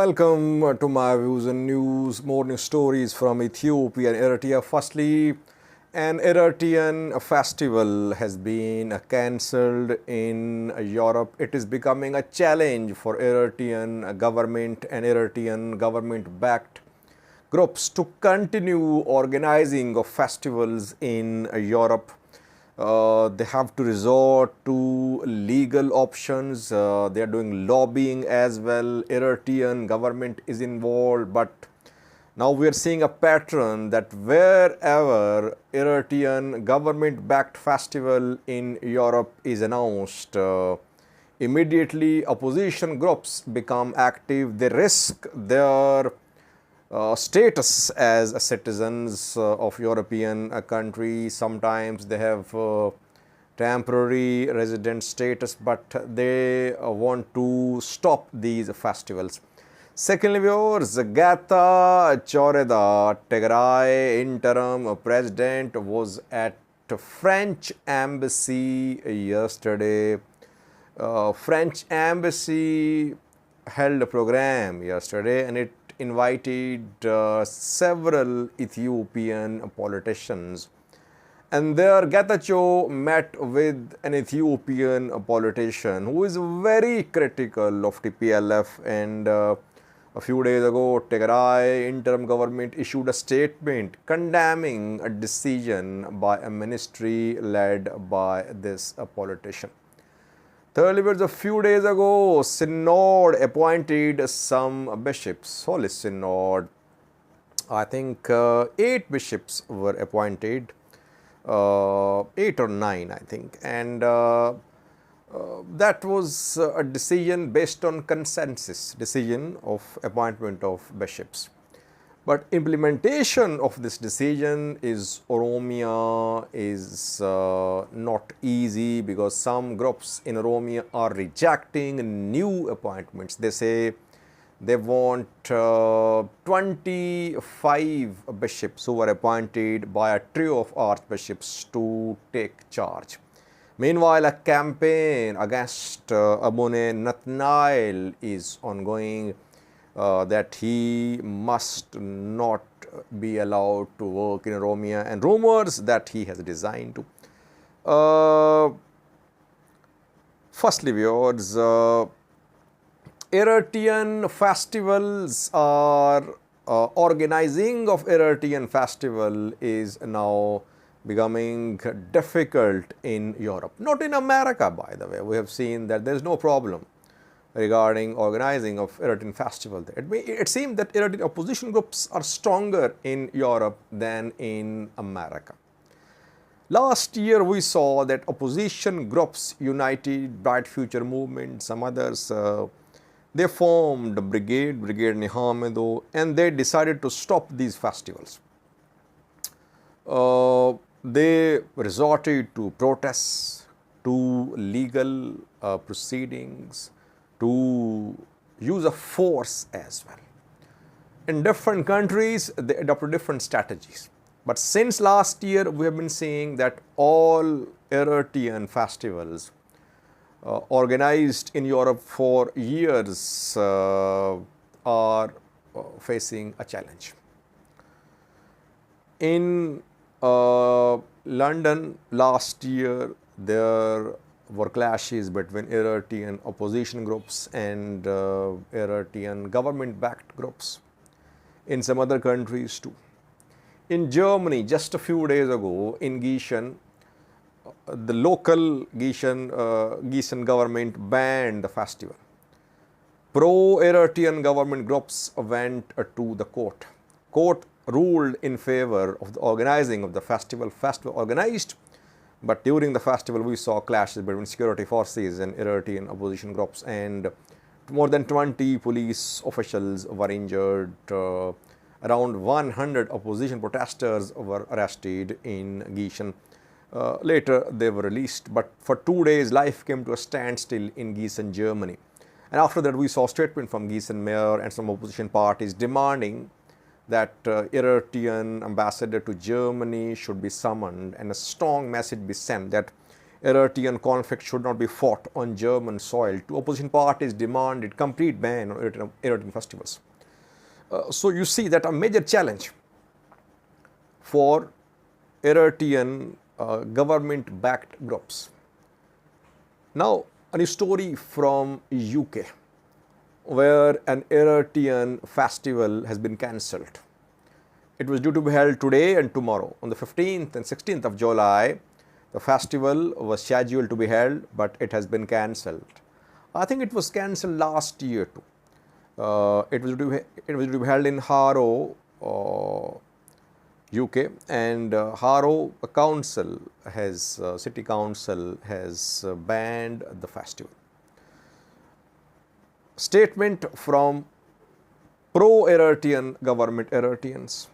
Welcome to my views and news, morning stories from Ethiopia and Eritrea. Firstly, an Eritrean festival has been cancelled in Europe. It is becoming a challenge for Eritrean government and Eritrean government-backed groups to continue organizing of festivals in Europe. They have to resort to legal options. They are doing lobbying as well. Eritrean government is involved, but now we are seeing a pattern that wherever Eritrean government-backed festival in Europe is announced, immediately opposition groups become active. They risk their status as citizens of European countries. Sometimes they have temporary resident status, but they want to stop these festivals. Secondly, viewers, Getachew Reda, Tigray interim president, was at French embassy yesterday. French embassy held a program yesterday, and it invited several Ethiopian politicians, and there Getachew met with an Ethiopian politician who is very critical of TPLF, and a few days ago Tigray interim government issued a statement condemning a decision by a ministry led by this politician. Thirdly, a few days ago, Synod appointed some bishops, Holy Synod. I think 8 bishops were appointed, 8 or 9, I think, and that was a decision based on consensus, decision of appointment of bishops. But implementation of this decision is Oromia is not easy, because some groups in Oromia are rejecting new appointments. They say they want 25 bishops who were appointed by a trio of archbishops to take charge. Meanwhile, a campaign against Abune Natnael is ongoing. That he must not be allowed to work in Oromia, and rumors that he has resigned to. Firstly, viewers, Eritrean festivals are organizing of Eritrean festival is now becoming difficult in Europe. Not in America, by the way. We have seen that there is no problem regarding organizing of Eritrean festival. It seems that Eritrean opposition groups are stronger in Europe than in America. Last year we saw that opposition groups, United Bright Future Movement, some others, they formed a Brigade Nihamedo, and they decided to stop these festivals. They resorted to protests, to legal proceedings, to use of force as well. In different countries, they adopted different strategies. But since last year, we have been seeing that all Eritrean festivals organized in Europe for years are facing a challenge. In London last year, there were clashes between Eritrean opposition groups and Eritrean government-backed groups. In some other countries too. In Germany, just a few days ago, in Gießen, the local Gießen government banned the festival. Pro-Eritrean government groups went to the court. Court ruled in favor of the organizing of the festival. Festival organized, but during the festival, we saw clashes between security forces and Eritrean opposition groups, and more than 20 police officials were injured. Around 100 opposition protesters were arrested in Gießen. Later, they were released, but for 2 days, life came to a standstill in Gießen, Germany. And after that, we saw a statement from Gießen mayor and some opposition parties demanding that Eritrean ambassador to Germany should be summoned, and a strong message be sent that Eritrean conflict should not be fought on German soil. Two opposition parties demanded complete ban on Eritrean festivals. So you see that a major challenge for Eritrean government-backed groups. Now, a story from UK, where an Eritrean festival has been cancelled. It was due to be held today and tomorrow. On the 15th and 16th of July, the festival was scheduled to be held, but it has been cancelled. I think it was cancelled last year too. It was due to be held in Harrow, UK, and Harrow Council has, City Council has banned the festival. Statement from pro-Eritrean government Eritreans.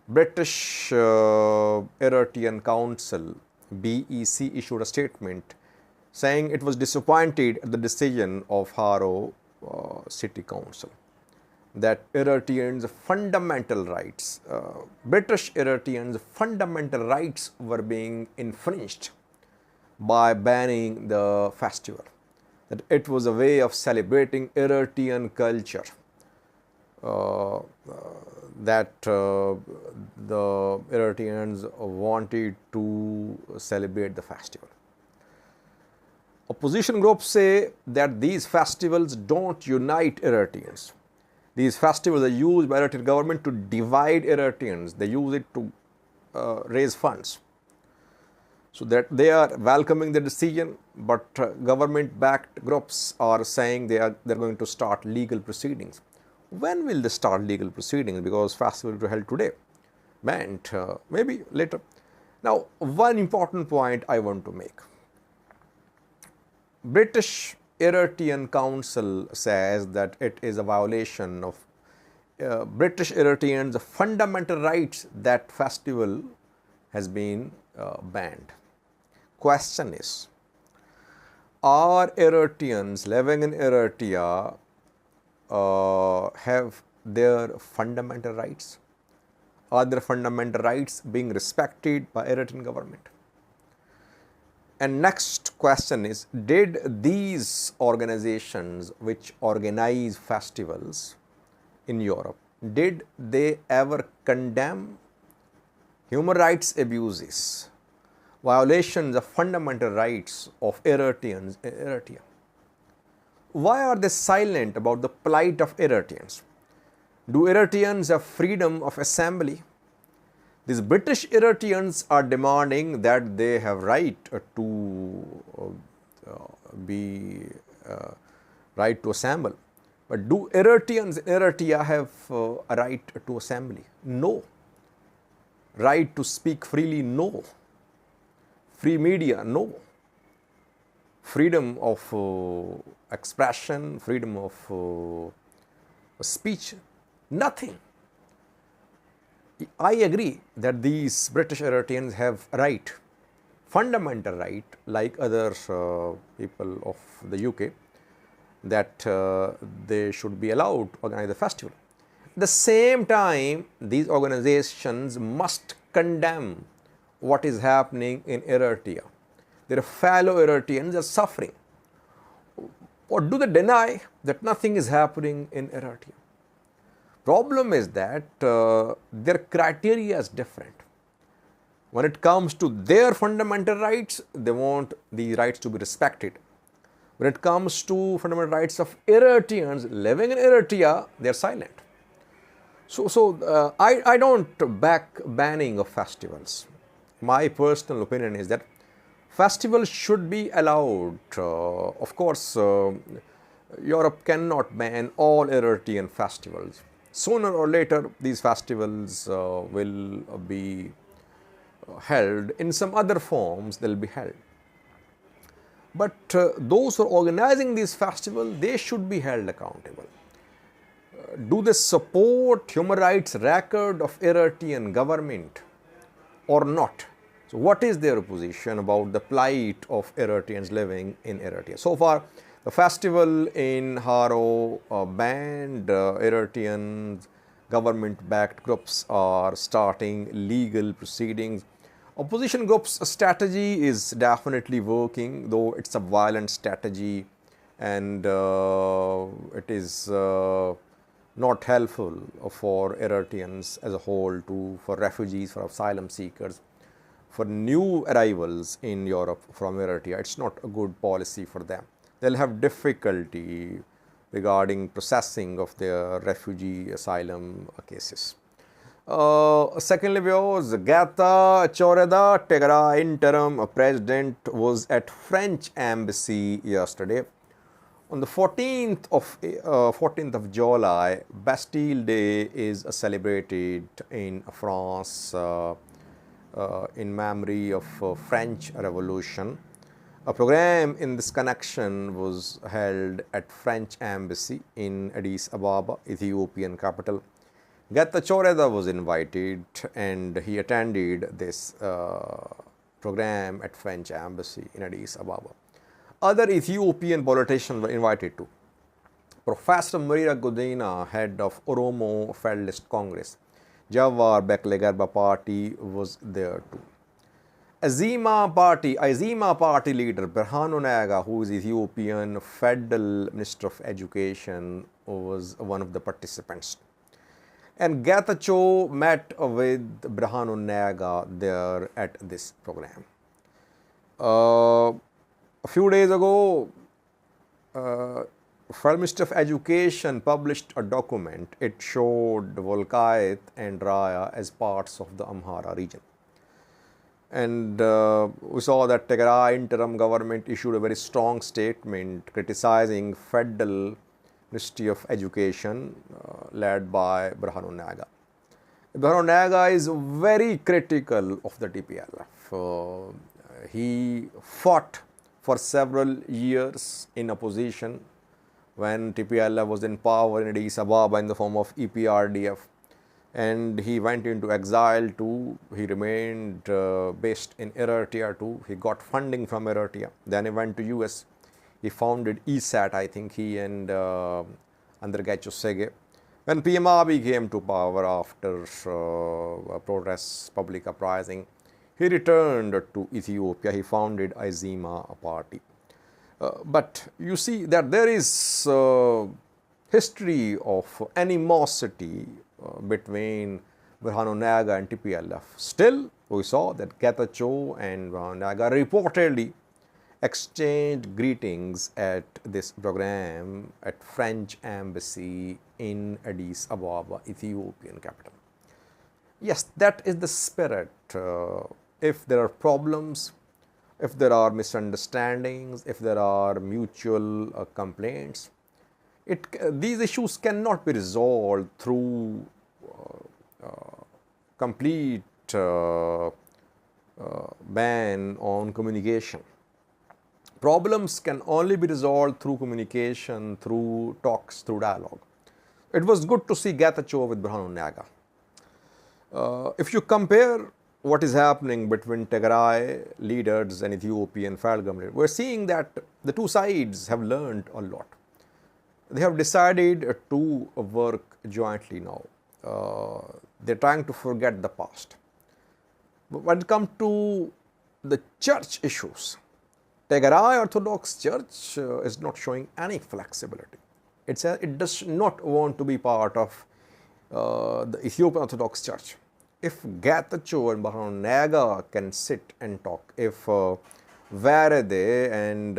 British Eritrean Council, BEC, issued a statement saying it was disappointed at the decision of Harrow City Council that Eritreans' fundamental rights, British Eritreans' fundamental rights were being infringed by banning the festival. That it was a way of celebrating Eritrean culture, that the Eritreans wanted to celebrate the festival. Opposition groups say that these festivals don't unite Eritreans. These festivals are used by Eritrean government to divide Eritreans. They use it to raise funds. So that they are welcoming the decision, but government-backed groups are saying they're going to start legal proceedings. When will they start legal proceedings? Because festival will be held today. Banned, maybe later. Now, one important point I want to make. British Eritrean Council says that it is a violation of British Eritreans' fundamental rights that festival has been banned. Question is, are Eritreans living in Eritrea have their fundamental rights? Are their fundamental rights being respected by Eritrean government? And next question is, did these organizations which organize festivals in Europe, did they ever condemn human rights abuses, violations of fundamental rights of Eritreans in Eritrea? Why are they silent about the plight of Eritreans? Do Eritreans have freedom of assembly? These British Eritreans are demanding that they have right to right to assemble. But do Eritreans in Eritrea have a right to assembly? No. Right to speak freely? No. Free media? No. Freedom of expression, freedom of speech? Nothing. I agree that these British Eritreans have a right, fundamental right, like other people of the UK, that they should be allowed to organize the festival. At the same time, these organizations must condemn what is happening in Eritrea. Their fellow Eritreans are suffering. Or do they deny that nothing is happening in Eritrea? Problem is that their criteria is different. When it comes to their fundamental rights, they want these rights to be respected. When it comes to fundamental rights of Eritreans living in Eritrea, they are silent. So I don't back banning of festivals. My personal opinion is that festivals should be allowed. Of course, Europe cannot ban all Eritrean festivals. Sooner or later, these festivals will be held in some other forms. They'll be held. But those who are organizing these festivals, they should be held accountable. Do they support human rights record of Eritrean government or not? So what is their position about the plight of Eritreans living in Eritrea? So far, the festival in Harrow banned. Eritrean government-backed groups are starting legal proceedings. Opposition group's strategy is definitely working, though it's a violent strategy, and it is not helpful for Eritreans as a whole, for refugees, for asylum seekers, for new arrivals in Europe from Eritrea. It's not a good policy for them. They'll have difficulty regarding processing of their refugee asylum cases. Secondly, was Getachew Reda, Tigray interim president, was at French embassy yesterday. On the 14th of July, Bastille Day is celebrated in France in memory of French Revolution. A program in this connection was held at French embassy in Addis Ababa, Ethiopian capital. Getachew Reda was invited and he attended this program at French embassy in Addis Ababa. Other Ethiopian politicians were invited too. Professor Marira Godina, head of Oromo Federalist Congress, Jawar Bekele Garba party was there too. Azima party leader Berhanu Nega, who is Ethiopian Federal Minister of Education, was one of the participants. And Getachew met with Berhanu Nega there at this program. A few days ago, Federal Minister of Education published a document. It showed Volkayet and Raya as parts of the Amhara region. And we saw that Tigray interim government issued a very strong statement criticizing Federal Ministry of Education led by Berhanu Nega. Berhanu Nega is very critical of the TPLF. He fought for several years in opposition when TPLF was in power in Addis Ababa in the form of EPRDF. And he went into exile too. He remained based in Eritrea too. He got funding from Eritrea. Then he went to US. He founded ESAT, I think, he and under Getachew Reda. When PM Abiy came to power after protests, public uprising, he returned to Ethiopia. He founded Azima party. But you see that there is history of animosity between Berhanu Nega and TPLF. Still, we saw that Getachew and Berhanu Nega reportedly exchanged greetings at this program at French embassy in Addis Ababa, Ethiopian capital. Yes, that is the spirit. If there are problems, if there are misunderstandings, if there are mutual complaints, these issues cannot be resolved through complete ban on communication. Problems can only be resolved through communication, through talks, through dialogue. It was good to see Getachew with Berhanu Nega. If you compare what is happening between Tigray leaders and Ethiopian federal government, we're seeing that the two sides have learned a lot. They have decided to work jointly now. They're trying to forget the past. But when it comes to the church issues, Tigray Orthodox Church is not showing any flexibility. It does not want to be part of the Ethiopian Orthodox Church. If Getachew and Berhanu Nega can sit and talk, if Verede and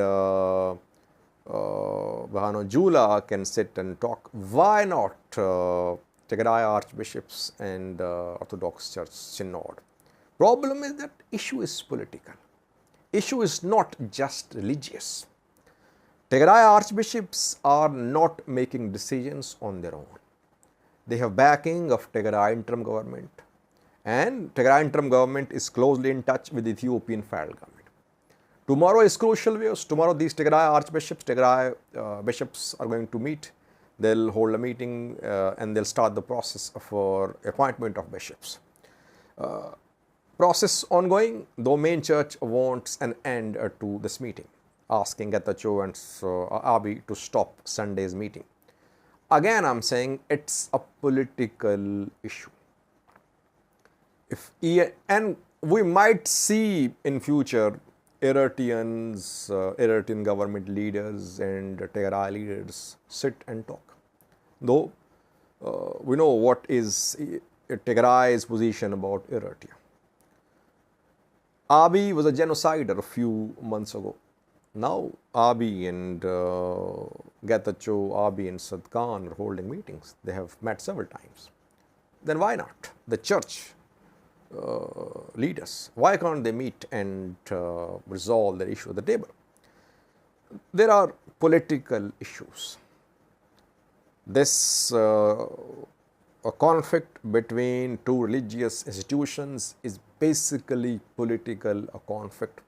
Berhanu Jula can sit and talk, why not Tigray archbishops and Orthodox Church synod? Problem is that issue is political. Issue is not just religious. Tigray archbishops are not making decisions on their own. They have backing of Tigray interim government, and Tigray interim government is closely in touch with the Ethiopian federal government. Tomorrow is crucial views. Tomorrow these Tigray archbishops, Tigray bishops are going to meet. They'll hold a meeting and they'll start the process for appointment of bishops. Process ongoing, though main church wants an end to this meeting, asking Getachew and Abiy to stop Sunday's meeting. Again, I'm saying it's a political issue. And we might see in future Eritrean government leaders and Tigray leaders sit and talk. Though we know what is Tigray's position about Eritrea. Abiy was a genocider a few months ago. Now Abiy and Getachew, Abiy and Sad Khan are holding meetings. They have met several times. Then why not? The church leaders, why can't they meet and resolve the issue at the table? There are political issues. This a conflict between two religious institutions is basically political conflict,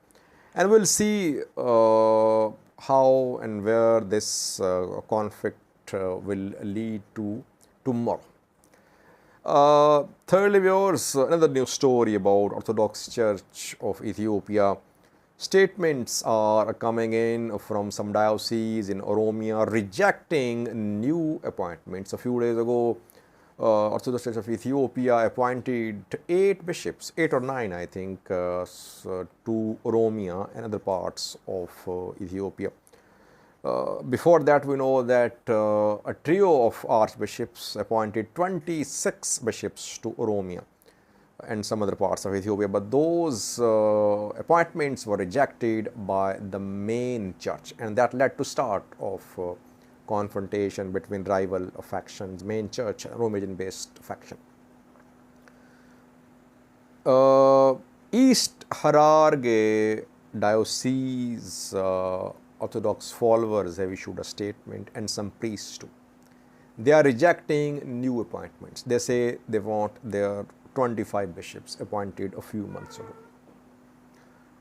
and we'll see how and where this conflict will lead to tomorrow. Thirdly, viewers, another news story about Orthodox Church of Ethiopia. Statements are coming in from some dioceses in Oromia rejecting new appointments. A few days ago, Orthodox Church of Ethiopia appointed 8 bishops, 8 or 9 I think, to Oromia and other parts of Ethiopia. Before that, we know that a trio of archbishops appointed 26 bishops to Oromia and some other parts of Ethiopia, but those appointments were rejected by the main church, and that led to start of confrontation between rival factions, main church and Romanian-based faction. East Hararge diocese Orthodox followers have issued a statement, and some priests too. They are rejecting new appointments. They say they want their 25 bishops appointed a few months ago.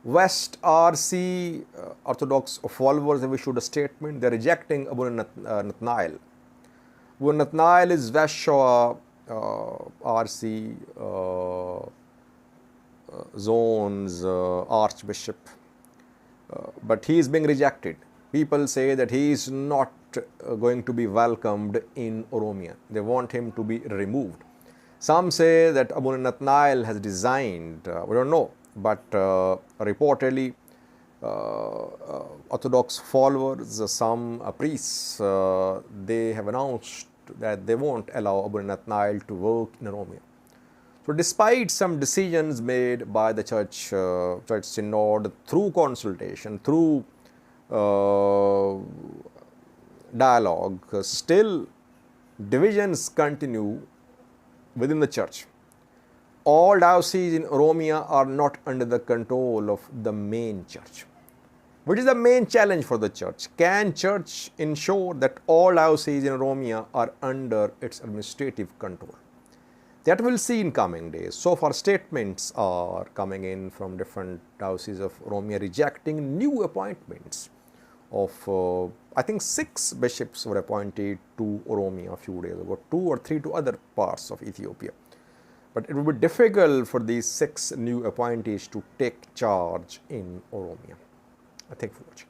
West RC Orthodox followers have issued a statement. They are rejecting Abune Natnael. Abune Natnael is West Shore RC zone's archbishop. But he is being rejected. People say that he is not going to be welcomed in Oromia. They want him to be removed. Some say that Abune Natnael has resigned. We don't know. But reportedly, Orthodox followers, some priests, they have announced that they won't allow Abune Natnael to work in Oromia. So despite some decisions made by the church synod through consultation, through dialogue, still divisions continue within the church. All dioceses in Oromia are not under the control of the main church. What is the main challenge for the church? Can church ensure that all dioceses in Oromia are under its administrative control? That we'll see in coming days. So far, statements are coming in from different dioceses of Oromia rejecting new appointments of, I think 6 bishops were appointed to Oromia a few days ago, 2 or 3 to other parts of Ethiopia. But it will be difficult for these 6 new appointees to take charge in Oromia. Thank you for watching.